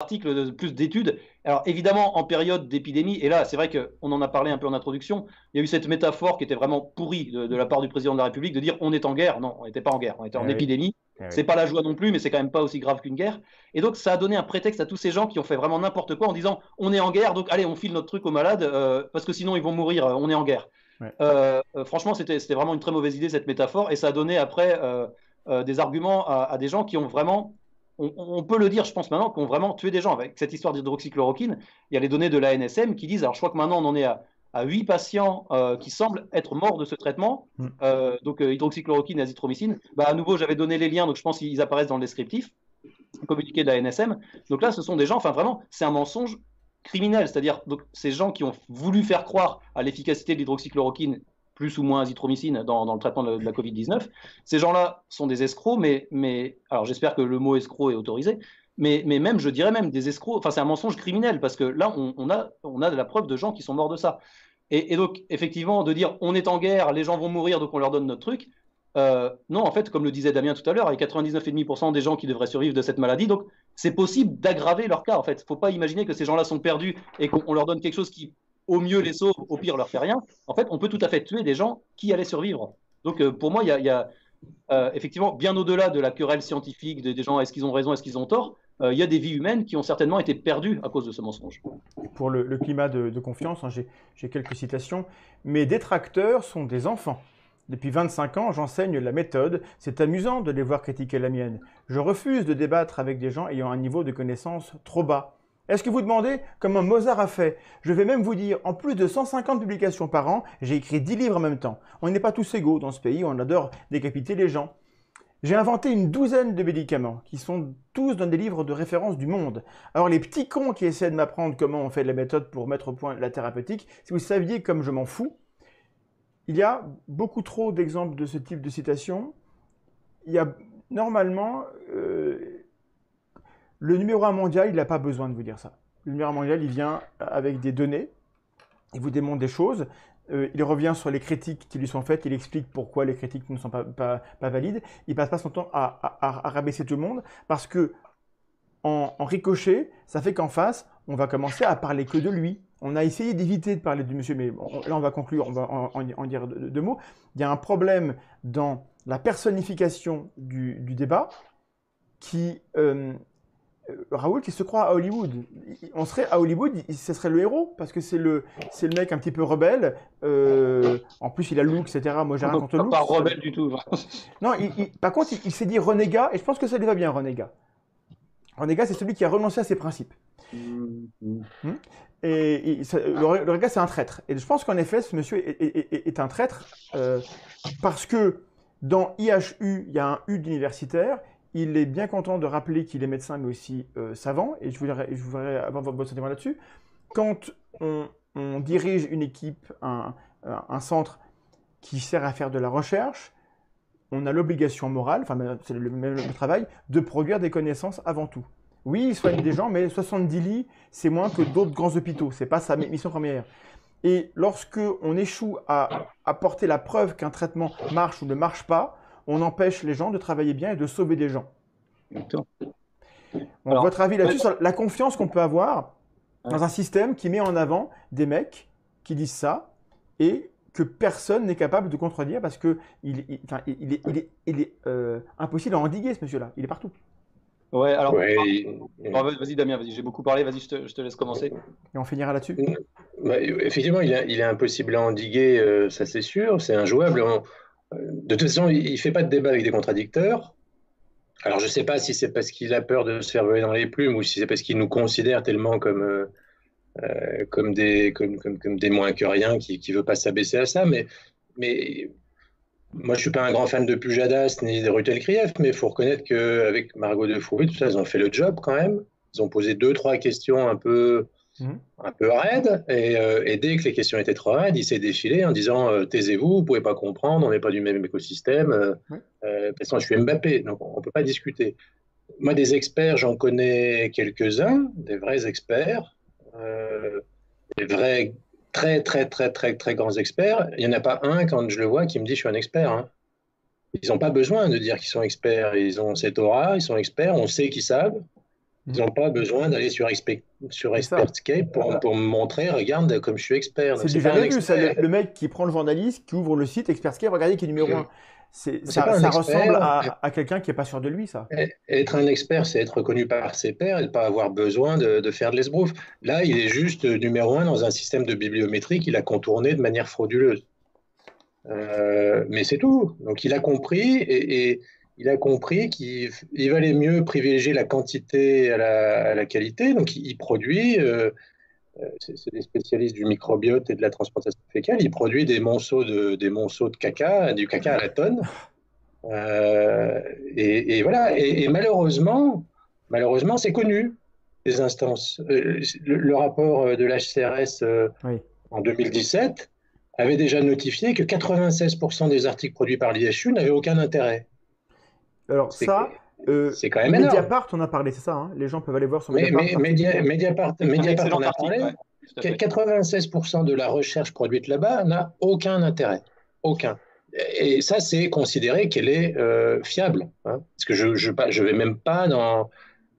articles, plus d'études. Alors évidemment, en période d'épidémie, et là, c'est vrai qu'on en a parlé un peu en introduction, il y a eu cette métaphore qui était vraiment pourrie de la part du président de la République de dire on est en guerre. Non, on n'était pas en guerre, on était Eh en oui, épidémie. eh oui. C'est pas la joie non plus, mais c'est quand même pas aussi grave qu'une guerre. Et donc, ça a donné un prétexte à tous ces gens qui ont fait vraiment n'importe quoi en disant on est en guerre, donc allez, on file notre truc aux malades, parce que sinon ils vont mourir, on est en guerre. Ouais. Franchement, c'était vraiment une très mauvaise idée cette métaphore, et ça a donné après des arguments à des gens qui ont vraiment, on peut le dire, je pense maintenant, qui ont vraiment tué des gens. Avec cette histoire d'hydroxychloroquine, il y a les données de l'ANSM qui disent, alors je crois que maintenant on en est à 8 patients qui semblent être morts de ce traitement, Mm. donc hydroxychloroquine et azithromycine. Bah, à nouveau, j'avais donné les liens, donc je pense qu'ils apparaissent dans le descriptif, communiqué de la NSM. Donc là, ce sont des gens, enfin vraiment, c'est un mensonge criminel, c'est-à-dire donc ces gens qui ont voulu faire croire à l'efficacité de l'hydroxychloroquine plus ou moins azithromycine dans le traitement de la Covid-19. Ces gens-là sont des escrocs, mais alors j'espère que le mot escroc est autorisé, mais même, je dirais même des escrocs, enfin c'est un mensonge criminel, parce que là, on a de la preuve de gens qui sont morts de ça. Et donc, effectivement, de dire on est en guerre, les gens vont mourir, donc on leur donne notre truc, non, en fait, comme le disait Damien tout à l'heure, il y a 99,5% des gens qui devraient survivre de cette maladie, donc c'est possible d'aggraver leur cas, en fait. Il ne faut pas imaginer que ces gens-là sont perdus et qu'on leur donne quelque chose qui, au mieux, les sauve, au pire, leur fait rien. En fait, on peut tout à fait tuer des gens qui allaient survivre. Donc, pour moi, il y a effectivement, bien au-delà de la querelle scientifique des gens, est-ce qu'ils ont raison, est-ce qu'ils ont tort, il y a des vies humaines qui ont certainement été perdues à cause de ce mensonge. Pour le climat de confiance, hein, j'ai quelques citations. Mes détracteurs sont des enfants. Depuis 25 ans, j'enseigne la méthode. C'est amusant de les voir critiquer la mienne. Je refuse de débattre avec des gens ayant un niveau de connaissance trop bas. Est-ce que vous demandez comment Mozart a fait? Je vais même vous dire, en plus de 150 publications par an, j'ai écrit 10 livres en même temps. On n'est pas tous égaux dans ce pays, on adore décapiter les gens. J'ai inventé une douzaine de médicaments qui sont tous dans des livres de référence du monde. Alors les petits cons qui essaient de m'apprendre comment on fait la méthode pour mettre au point la thérapeutique, si vous saviez comme je m'en fous, il y a beaucoup trop d'exemples de ce type de citation. Il y a normalement le numéro 1 mondial, il n'a pas besoin de vous dire ça. Le numéro 1 mondial, il vient avec des données, il vous démontre des choses, il revient sur les critiques qui lui sont faites, il explique pourquoi les critiques ne sont pas valides, il passe pas son temps à rabaisser tout le monde, parce que en ricochet, ça fait qu'en face, on va commencer à parler que de lui. On a essayé d'éviter de parler du monsieur, mais là on va conclure, on va en dire deux mots. Il y a un problème dans la personnification du débat qui... Raoul qui se croit à Hollywood. On serait à Hollywood, ce serait le héros, parce que c'est le mec un petit peu rebelle. En plus, il a le look, etc. Moi, j'ai rien contre le look. Pas rebelle du tout. Non, par contre, il s'est dit renégat, et je pense que ça lui va bien, renégat. Renégat, c'est celui qui a renoncé à ses principes. Et le renégat, c'est un traître. Et je pense qu'en effet, ce monsieur est un traître, parce que dans IHU, il y a un U d'universitaire. Il est bien content de rappeler qu'il est médecin, mais aussi savant, et je voudrais avoir votre sentiment là-dessus. Quand on dirige une équipe, un centre qui sert à faire de la recherche, on a l'obligation morale, enfin c'est le travail, de produire des connaissances avant tout. Oui, il soigne des gens, mais 70 lits, c'est moins que d'autres grands hôpitaux. C'est pas sa mission première. Et lorsque on échoue à apporter la preuve qu'un traitement marche ou ne marche pas, on empêche les gens de travailler bien et de sauver des gens. Alors, votre avis là-dessus, sur la confiance qu'on peut avoir dans un système qui met en avant des mecs qui disent ça et que personne n'est capable de contredire parce qu'il est impossible à endiguer ce monsieur-là. Il est partout. Ouais, alors, vas-y Damien, vas-y, j'ai beaucoup parlé, vas-y, je te laisse commencer. Et on finira là-dessus. Effectivement, il est impossible à endiguer, ça c'est sûr, c'est injouable. De toute façon, il ne fait pas de débat avec des contradicteurs. Alors, je ne sais pas si c'est parce qu'il a peur de se faire voler dans les plumes ou si c'est parce qu'il nous considère tellement comme des moins que rien qui ne veut pas s'abaisser à ça. Mais moi, je ne suis pas un grand fan de Pujadas ni de Rutel Krief, mais il faut reconnaître qu'avec Margot de Foury, tout ça, ils ont fait le job quand même. Ils ont posé 2-3 questions un peu raide, et dès que les questions étaient trop raides, il s'est défilé en disant taisez-vous, vous ne pouvez pas comprendre, on n'est pas du même écosystème. De toute façon, je suis Mbappé, donc on ne peut pas discuter. Moi, des experts, j'en connais quelques-uns, des vrais experts, des vrais très, très, très, très, très grands experts. Il n'y en a pas un, quand je le vois, qui me dit je suis un expert. Hein. Ils n'ont pas besoin de dire qu'ils sont experts. Ils ont cette aura, ils sont experts, on sait qu'ils savent. Ils n'ont pas besoin d'aller sur Expertscape pour me montrer, regarde comme je suis expert. C'est du jamais vu, ça, le mec qui prend le journaliste, qui ouvre le site Expertscape, regardez qui est numéro 1. Ça ressemble à quelqu'un qui n'est pas sûr de lui, ça. Être un expert, c'est être reconnu par ses pairs et ne pas avoir besoin de faire de l'esbrouf. Là, il est juste numéro 1 dans un système de bibliométrie qu'il a contourné de manière frauduleuse. Mais c'est tout. Donc il a compris et il a compris qu'il valait mieux privilégier la quantité à la qualité. Donc il produit, c'est des spécialistes du microbiote et de la transplantation fécale, il produit des monceaux de caca, du caca à la tonne. Et voilà. Et malheureusement, c'est connu, les instances. Le rapport de l'HCRS en 2017 avait déjà notifié que 96% des articles produits par l'IHU n'avaient aucun intérêt. Alors c'est quand même énorme. Mediapart, on a parlé, c'est ça, hein, les gens peuvent aller voir sur Mediapart. Mediapart, on a parlé. 96% de la recherche produite là-bas n'a aucun intérêt. Aucun. Et ça, c'est considéré qu'elle est fiable. Hein, parce que je ne vais même pas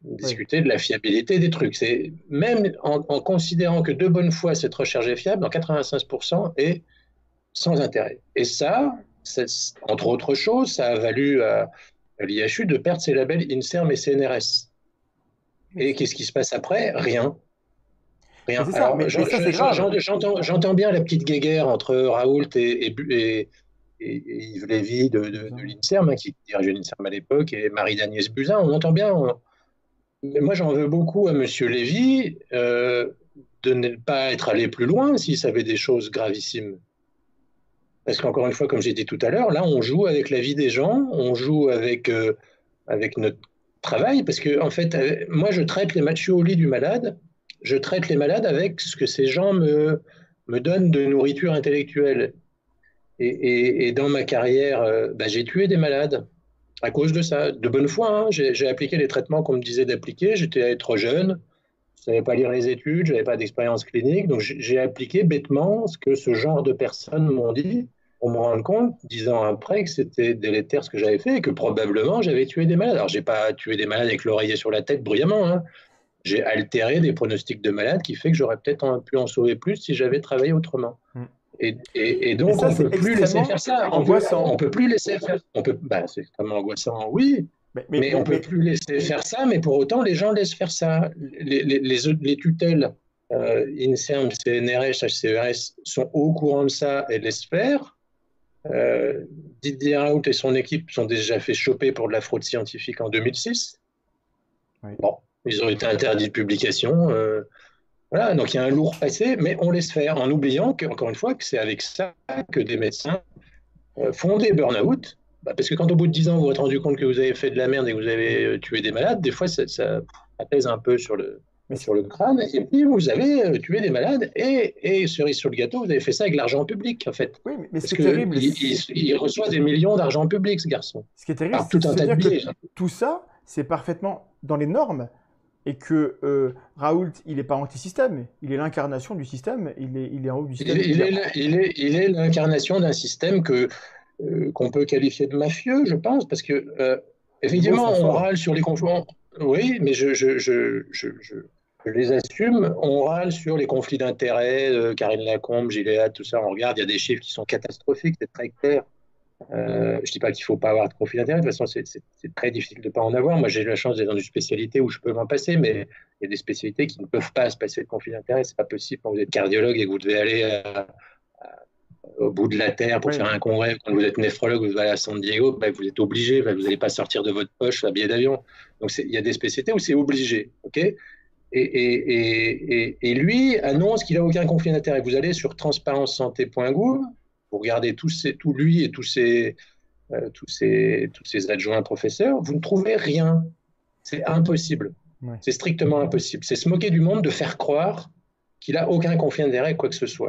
discuter de la fiabilité des trucs. C'est même en considérant que de bonne foi cette recherche est fiable, dans 95% est sans intérêt. Et ça, entre autres choses, ça a valu à l'IHU de perdre ses labels INSERM et CNRS. Et qu'est-ce qui se passe après? Rien. J'entends bien la petite guéguerre entre Raoult et Yves Lévy de l'INSERM, qui dirigeait l'INSERM à l'époque, et Marie-Agnès Buzyn. On entend bien. Mais moi, j'en veux beaucoup à M. Lévy de ne pas être allé plus loin s'il savait des choses gravissimes. Parce qu'encore une fois, comme j'ai dit tout à l'heure, là, on joue avec la vie des gens, on joue avec notre travail, parce que, en fait, moi, je suis au lit du malade, je traite les malades avec ce que ces gens me donnent de nourriture intellectuelle. Et dans ma carrière, j'ai tué des malades à cause de ça. De bonne foi, hein, j'ai appliqué les traitements qu'on me disait d'appliquer. J'étais trop jeune, je ne savais pas lire les études, je n'avais pas d'expérience clinique. Donc j'ai appliqué bêtement ce que ce genre de personnes m'ont dit pour me rendre compte, 10 ans après, que c'était délétère ce que j'avais fait et que probablement j'avais tué des malades. Alors, je n'ai pas tué des malades avec l'oreiller sur la tête bruyamment. Hein. J'ai altéré des pronostics de malades qui fait que j'aurais peut-être pu en sauver plus si j'avais travaillé autrement. Et donc, on ne peut plus laisser faire ça. On peut plus laisser faire. C'est extrêmement angoissant, oui. Mais on ne peut plus laisser faire ça, mais pour autant, les gens laissent faire ça. Les tutelles INSERM, CNRS, HCRS sont au courant de ça et laissent faire. Didier Raoult et son équipe sont déjà fait choper pour de la fraude scientifique en 2006. Oui. Bon, ils ont été interdits de publication. Voilà, donc il y a un lourd passé, mais on laisse faire en oubliant qu'encore une fois, que c'est avec ça que des médecins font des burn-out. Parce que quand au bout de 10 ans, vous vous êtes rendu compte que vous avez fait de la merde et que vous avez tué des malades, des fois, ça pèse un peu sur le crâne. Et puis, vous avez tué des malades et cerise sur le gâteau, vous avez fait ça avec l'argent public, en fait. Oui, mais c'est terrible. Il reçoit des millions d'argent public, ce garçon. Ce qui est terrible, c'est que tout ça, c'est parfaitement dans les normes. Et que Raoult, il n'est pas anti-système, il est l'incarnation du système, il est en haut du système. Il est l'incarnation d'un système qu'on peut qualifier de mafieux, je pense, parce que évidemment, on râle sur les conflits. Oui, mais je les assume. On râle sur les conflits d'intérêts, Karine Lacombe, Gilead, tout ça. On regarde, il y a des chiffres qui sont catastrophiques, c'est très clair. Je ne dis pas qu'il ne faut pas avoir de conflit d'intérêt, de toute façon c'est très difficile de ne pas en avoir. Moi j'ai eu la chance d'être dans une spécialité où je peux m'en passer, mais il y a des spécialités qui ne peuvent pas se passer de conflit d'intérêt, c'est pas possible quand vous êtes cardiologue et que vous devez aller au bout de la terre pour faire un congrès, quand vous êtes néphrologue, vous allez à San Diego, vous êtes obligé, vous n'allez pas sortir de votre poche un billet d'avion. Donc il y a des spécialités où c'est obligé, ok. Et lui annonce qu'il n'a aucun conflit d'intérêt. Vous allez sur transparencesanté.gouv, vous regardez tout lui et tous ses adjoints professeurs, vous ne trouvez rien. C'est impossible. Ouais. C'est strictement impossible. C'est se moquer du monde de faire croire qu'il n'a aucun conflit d'intérêt, quoi que ce soit.